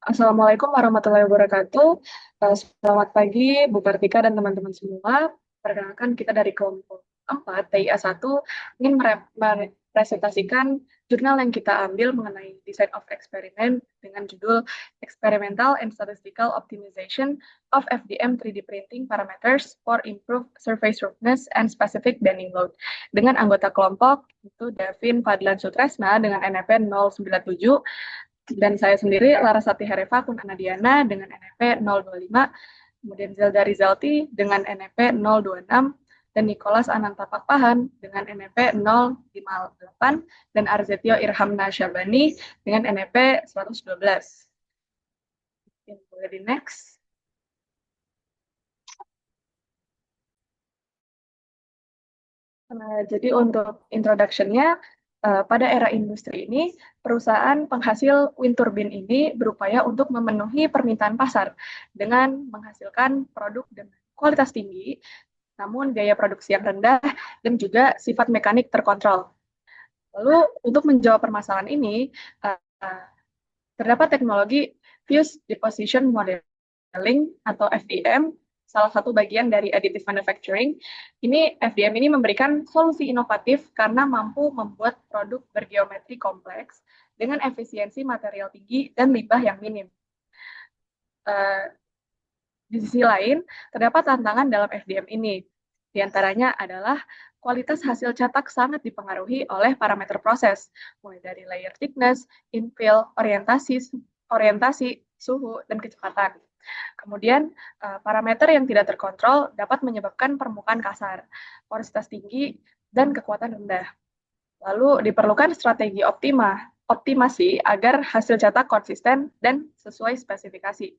Assalamualaikum warahmatullahi wabarakatuh. Selamat pagi, Bu Kartika dan teman-teman semua. Perkenalkan kita dari kelompok 4, TIA 1, ingin merepresentasikan jurnal yang kita ambil mengenai Design of Experiment dengan judul Experimental and Statistical Optimization of FDM 3D Printing Parameters for Improved Surface Roughness and Specific Bending Load. Dengan anggota kelompok itu Davin Fadlan Sutresna dengan NFP 097, dan saya sendiri Larasati Herefa Kunana Diana dengan NFP 025, kemudian Zelda Rizalti dengan NFP 026, dan Nicholas Ananta Pakpahan dengan NFP 058, dan Arzetio Irhamna Syabani dengan NFP 112. Boleh di next. Jadi untuk introduction-nya, pada era industri ini, perusahaan penghasil wind turbine ini berupaya untuk memenuhi permintaan pasar dengan menghasilkan produk dengan kualitas tinggi, namun biaya produksi yang rendah dan juga sifat mekanik terkontrol. Lalu untuk menjawab permasalahan ini, terdapat teknologi Fused Deposition Modeling atau FDM, salah satu bagian dari additive manufacturing. FDM ini memberikan solusi inovatif karena mampu membuat produk bergeometri kompleks dengan efisiensi material tinggi dan limbah yang minim. Di sisi lain, terdapat tantangan dalam FDM ini. Di antaranya adalah kualitas hasil cetak sangat dipengaruhi oleh parameter proses, mulai dari layer thickness, infill, orientasi, suhu, dan kecepatan. Kemudian, parameter yang tidak terkontrol dapat menyebabkan permukaan kasar, porositas tinggi, dan kekuatan rendah. Lalu diperlukan strategi optimasi agar hasil cetak konsisten dan sesuai spesifikasi.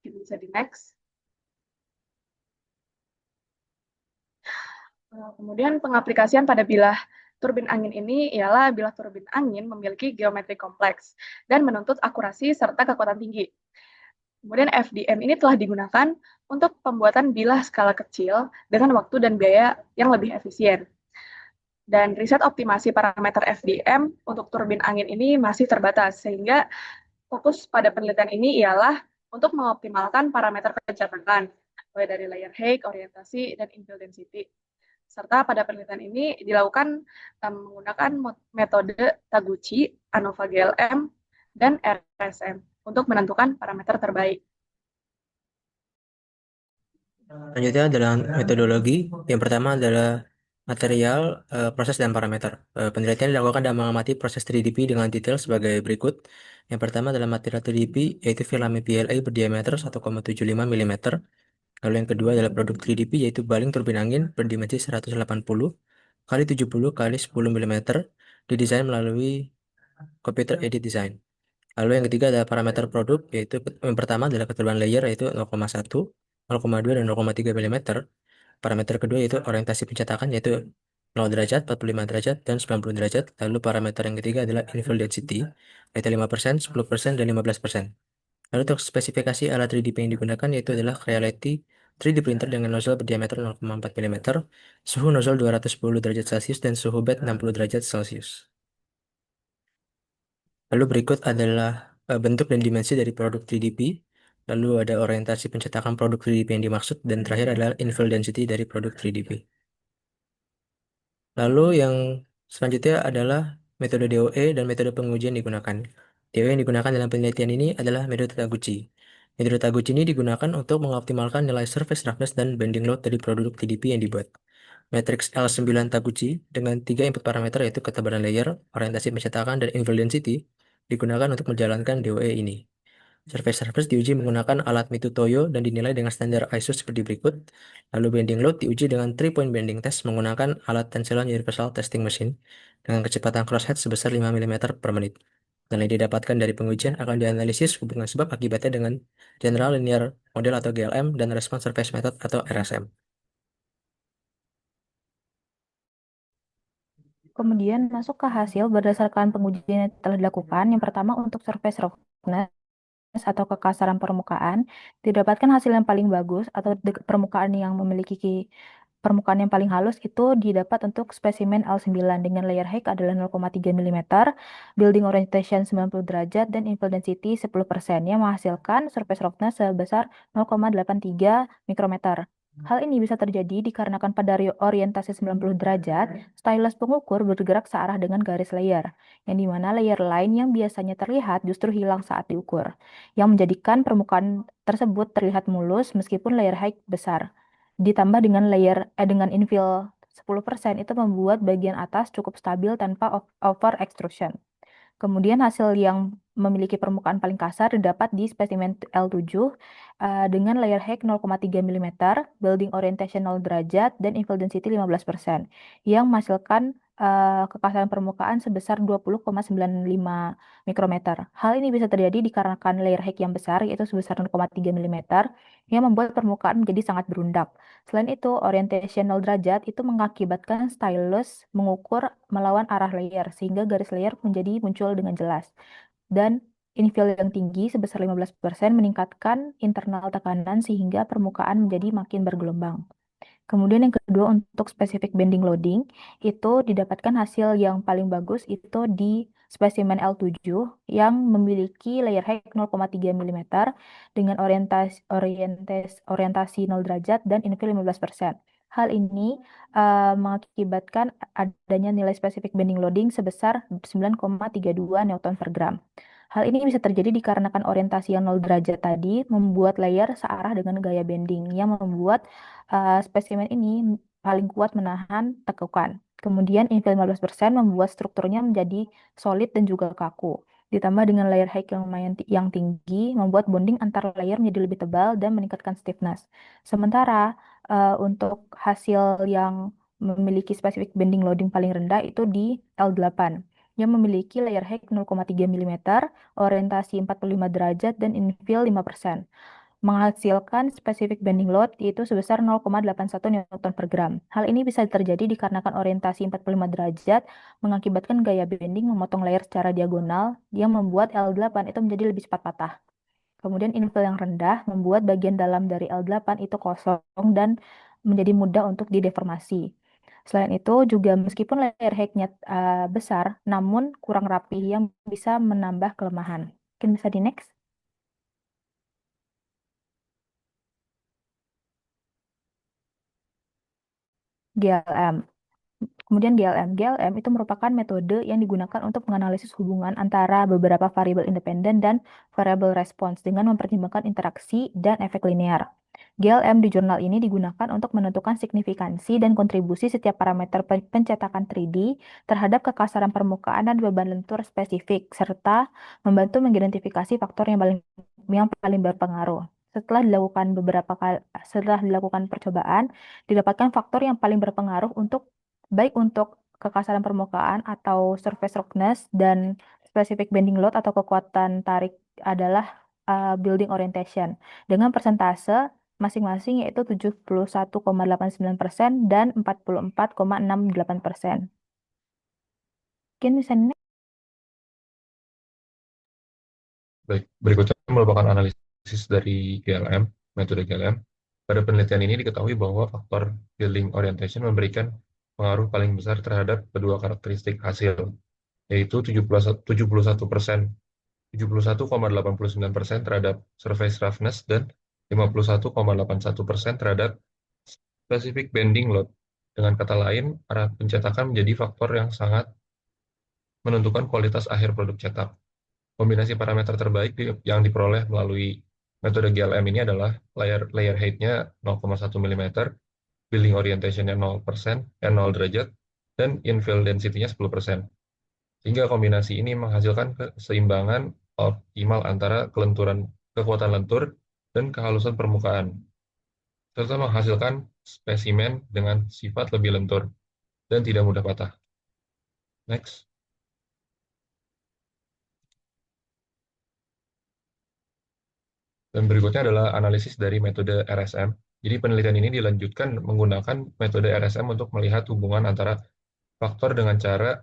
Bisa di next. Kemudian pengaplikasian pada bilah turbin angin ini ialah bilah turbin angin memiliki geometri kompleks dan menuntut akurasi serta kekuatan tinggi. Kemudian FDM ini telah digunakan untuk pembuatan bilah skala kecil dengan waktu dan biaya yang lebih efisien. Dan riset optimasi parameter FDM untuk turbin angin ini masih terbatas, sehingga fokus pada penelitian ini ialah untuk mengoptimalkan parameter kecepatan, mulai dari layer height, orientasi, dan infill density. Serta pada penelitian ini dilakukan menggunakan metode Taguchi, ANOVA GLM, dan RSM untuk menentukan parameter terbaik. Selanjutnya adalah metodologi. Yang pertama adalah material, proses, dan parameter. Penelitian dilakukan dan mengamati proses 3DP dengan detail sebagai berikut. Yang pertama adalah material 3DP, yaitu filament PLA berdiameter 1,75 mm. Lalu yang kedua adalah produk 3DP, yaitu baling turbin angin berdimensi 180 kali 70 kali 10 mm, didesain melalui computer aided design. Lalu yang ketiga adalah parameter produk, yaitu yang pertama adalah ketebalan layer, yaitu 0,1, 0,2, dan 0,3 mm. Parameter kedua yaitu orientasi pencetakan, yaitu 0 derajat, 45 derajat, dan 90 derajat. Lalu parameter yang ketiga adalah infill density, yaitu 5%, 10%, dan 15%. Lalu untuk spesifikasi alat 3DP yang digunakan yaitu adalah Creality 3D printer dengan nozzle berdiameter 0,4 mm, suhu nozzle 210 derajat Celcius, dan suhu bed 60 derajat Celcius. Lalu berikut adalah bentuk dan dimensi dari produk 3DP. Lalu ada orientasi pencetakan produk 3DP yang dimaksud, dan terakhir adalah infill density dari produk 3DP. Lalu yang selanjutnya adalah metode DOE dan metode pengujian digunakan. DOE yang digunakan dalam penelitian ini adalah metode Taguchi. Metode Taguchi ini digunakan untuk mengoptimalkan nilai surface roughness dan bending load dari produk 3DP yang dibuat. Matriks L9 Taguchi dengan 3 input parameter, yaitu ketebalan layer, orientasi pencetakan, dan infill density, digunakan untuk menjalankan DOE ini. Surface diuji menggunakan alat Mito Toyo dan dinilai dengan standar ISO seperti berikut. Lalu bending load diuji dengan 3-point bending test menggunakan alat Tensilon Universal Testing Machine dengan kecepatan crosshead sebesar 5 mm per menit. Dan yang didapatkan dari pengujian akan dianalisis hubungan sebab akibatnya dengan General Linear Model atau GLM dan Response Surface Method atau RSM. Kemudian masuk ke hasil berdasarkan pengujian yang telah dilakukan. Yang pertama untuk surface roughness atau kekasaran permukaan, didapatkan hasil yang paling bagus atau permukaan yang memiliki permukaan yang paling halus itu didapat untuk spesimen L9 dengan layer height adalah 0,3 mm, building orientation 90 derajat, dan infill density 10% yang menghasilkan surface roughness sebesar 0,83 mikrometer. Hal ini bisa terjadi dikarenakan pada orientasi 90 derajat, stylus pengukur bergerak searah dengan garis layer, yang dimana layer line yang biasanya terlihat justru hilang saat diukur, yang menjadikan permukaan tersebut terlihat mulus meskipun layer height besar. Ditambah dengan infill 10% itu membuat bagian atas cukup stabil tanpa over extrusion. Kemudian hasil yang memiliki permukaan paling kasar didapat di spesimen L7 dengan layer height 0,3 mm, building orientation 0 derajat, dan infill density 15%, yang menghasilkan kekasaran permukaan sebesar 20,95 mikrometer. Hal ini bisa terjadi dikarenakan layer height yang besar, yaitu sebesar 0,3 mm, yang membuat permukaan menjadi sangat berundak. Selain itu, orientation 0 derajat itu mengakibatkan stylus mengukur melawan arah layer, sehingga garis layer menjadi muncul dengan jelas. Dan infill yang tinggi sebesar 15% meningkatkan internal tekanan sehingga permukaan menjadi makin bergelombang. Kemudian yang kedua, untuk specific bending loading itu didapatkan hasil yang paling bagus itu di spesimen L7 yang memiliki layer height 0,3 mm dengan orientasi 0 derajat dan infill 15%. Hal ini mengakibatkan adanya nilai specific bending loading sebesar 9,32 Newton per gram. Hal ini bisa terjadi dikarenakan orientasi yang 0 derajat tadi membuat layer searah dengan gaya bending yang membuat spesimen ini paling kuat menahan tekukan. Kemudian infill 15% membuat strukturnya menjadi solid dan juga kaku. Ditambah dengan layer height yang lumayan yang tinggi, membuat bonding antar layer menjadi lebih tebal dan meningkatkan stiffness. Sementara untuk hasil yang memiliki specific bending loading paling rendah itu di L8 yang memiliki layer height 0,3 mm, orientasi 45 derajat, dan infill 5%, menghasilkan specific bending load yaitu sebesar 0,81 Newton per gram. Hal ini bisa terjadi dikarenakan orientasi 45 derajat mengakibatkan gaya bending memotong layer secara diagonal yang membuat L8 itu menjadi lebih cepat patah. Kemudian infill yang rendah membuat bagian dalam dari L8 itu kosong dan menjadi mudah untuk dideformasi. Selain itu juga meskipun layer height-nya besar, namun kurang rapi yang bisa menambah kelemahan. Mungkin bisa di next. GLM. Kemudian GLM. GLM itu merupakan metode yang digunakan untuk menganalisis hubungan antara beberapa variabel independen dan variabel respons dengan mempertimbangkan interaksi dan efek linear. GLM di jurnal ini digunakan untuk menentukan signifikansi dan kontribusi setiap parameter pencetakan 3D terhadap kekasaran permukaan dan beban lentur spesifik, serta membantu mengidentifikasi faktor yang paling berpengaruh. Setelah dilakukan percobaan, didapatkan faktor yang paling berpengaruh baik untuk kekasaran permukaan atau surface roughness dan specific bending load atau kekuatan tarik adalah building orientation dengan persentase masing-masing yaitu 71,89% dan 44,68%. Mungkin bisa Baik, berikutnya merupakan analisis dari GLM, metode GLM. Pada penelitian ini diketahui bahwa faktor building orientation memberikan pengaruh paling besar terhadap kedua karakteristik hasil, yaitu 71%, 71,89% terhadap surface roughness dan 51,81% terhadap specific bending load. Dengan kata lain, arah pencetakan menjadi faktor yang sangat menentukan kualitas akhir produk cetak. Kombinasi parameter terbaik yang diperoleh melalui metode GLM ini adalah layer height-nya 0,1 mm, building orientation-nya 0 derajat, dan infill density-nya 10%. Sehingga kombinasi ini menghasilkan keseimbangan optimal antara kekuatan lentur dan kehalusan permukaan, serta menghasilkan spesimen dengan sifat lebih lentur dan tidak mudah patah. Next. Dan berikutnya adalah analisis dari metode RSM. Jadi penelitian ini dilanjutkan menggunakan metode RSM untuk melihat hubungan antara faktor dengan cara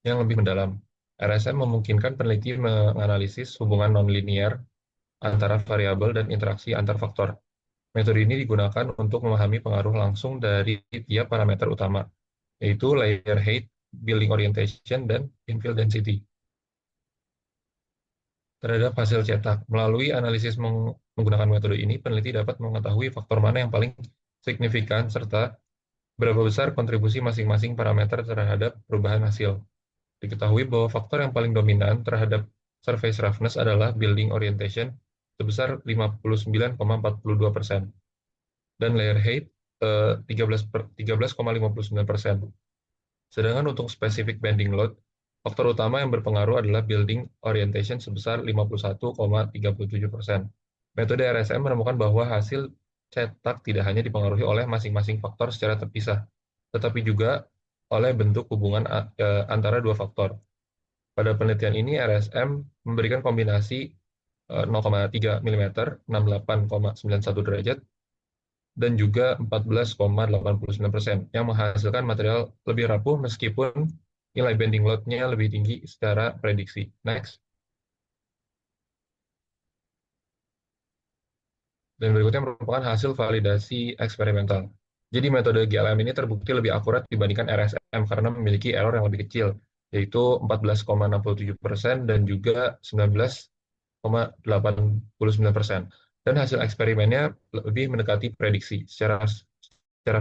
yang lebih mendalam. RSM memungkinkan peneliti menganalisis hubungan nonlinear antara variabel dan interaksi antar faktor. Metode ini digunakan untuk memahami pengaruh langsung dari tiap parameter utama, yaitu layer height, building orientation, dan infill density terhadap hasil cetak. Melalui analisis menggunakan metode ini, peneliti dapat mengetahui faktor mana yang paling signifikan serta berapa besar kontribusi masing-masing parameter terhadap perubahan hasil. Diketahui bahwa faktor yang paling dominan terhadap surface roughness adalah building orientation sebesar 59,42% dan layer height 13,59%. Sedangkan untuk specific bending load, faktor utama yang berpengaruh adalah building orientation sebesar 51,37%. Metode RSM menemukan bahwa hasil cetak tidak hanya dipengaruhi oleh masing-masing faktor secara terpisah, tetapi juga oleh bentuk hubungan antara dua faktor. Pada penelitian ini, RSM memberikan kombinasi 0,3 mm, 68,91 derajat, dan juga 14,89% yang menghasilkan material lebih rapuh meskipun nilai bending load-nya lebih tinggi secara prediksi. Next. Dan berikutnya merupakan hasil validasi eksperimental. Jadi metode GLM ini terbukti lebih akurat dibandingkan RSM karena memiliki error yang lebih kecil, yaitu 14,67% dan juga 19,89%. Dan hasil eksperimennya lebih mendekati prediksi. Secara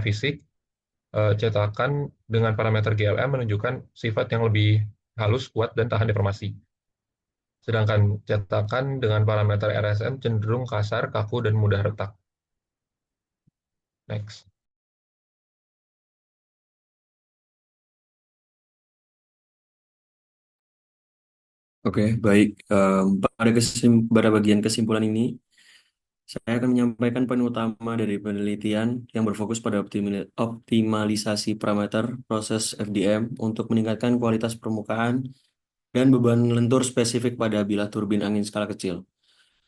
fisik, cetakan dengan parameter GLM menunjukkan sifat yang lebih halus, kuat, dan tahan deformasi. Sedangkan cetakan dengan parameter RSM cenderung kasar, kaku, dan mudah retak. Next. Oke, baik. Pada bagian kesimpulan ini, saya akan menyampaikan poin utama dari penelitian yang berfokus pada optimalisasi parameter proses FDM untuk meningkatkan kualitas permukaan dan beban lentur spesifik pada bilah turbin angin skala kecil.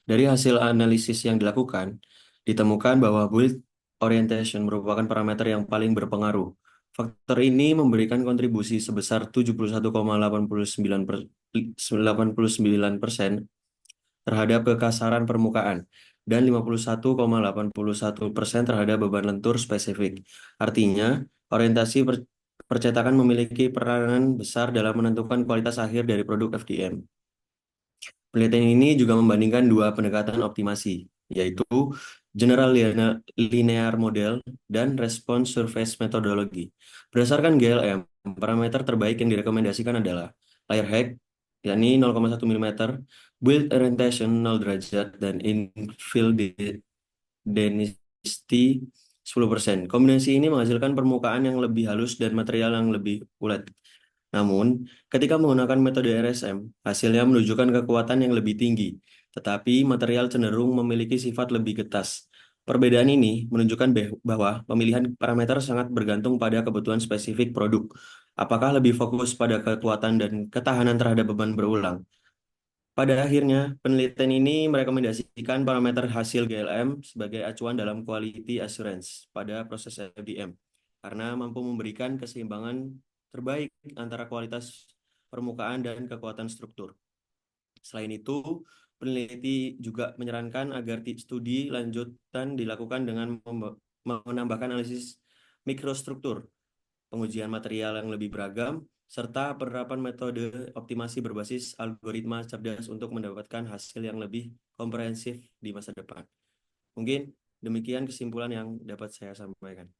Dari hasil analisis yang dilakukan, ditemukan bahwa build orientation merupakan parameter yang paling berpengaruh. Faktor ini memberikan kontribusi sebesar 71,89% terhadap kekasaran permukaan dan 51,81% terhadap beban lentur spesifik. Artinya, orientasi percetakan memiliki peranan besar dalam menentukan kualitas akhir dari produk FDM. Penelitian ini juga membandingkan dua pendekatan optimasi, yaitu General Linear Model dan Response Surface Methodology. Berdasarkan GLM, parameter terbaik yang direkomendasikan adalah layer height, yakni 0,1 mm, build orientation 0 derajat, dan infill density 10%. Kombinasi ini menghasilkan permukaan yang lebih halus dan material yang lebih ulet. Namun, ketika menggunakan metode RSM, hasilnya menunjukkan kekuatan yang lebih tinggi, tetapi material cenderung memiliki sifat lebih getas. Perbedaan ini menunjukkan bahwa pemilihan parameter sangat bergantung pada kebutuhan spesifik produk. Apakah lebih fokus pada kekuatan dan ketahanan terhadap beban berulang? Pada akhirnya, penelitian ini merekomendasikan parameter hasil GLM sebagai acuan dalam quality assurance pada proses FDM, karena mampu memberikan keseimbangan terbaik antara kualitas permukaan dan kekuatan struktur. Selain itu, peneliti juga menyarankan agar studi lanjutan dilakukan dengan menambahkan analisis mikrostruktur, pengujian material yang lebih beragam, serta penerapan metode optimasi berbasis algoritma cerdas untuk mendapatkan hasil yang lebih komprehensif di masa depan. Mungkin demikian kesimpulan yang dapat saya sampaikan.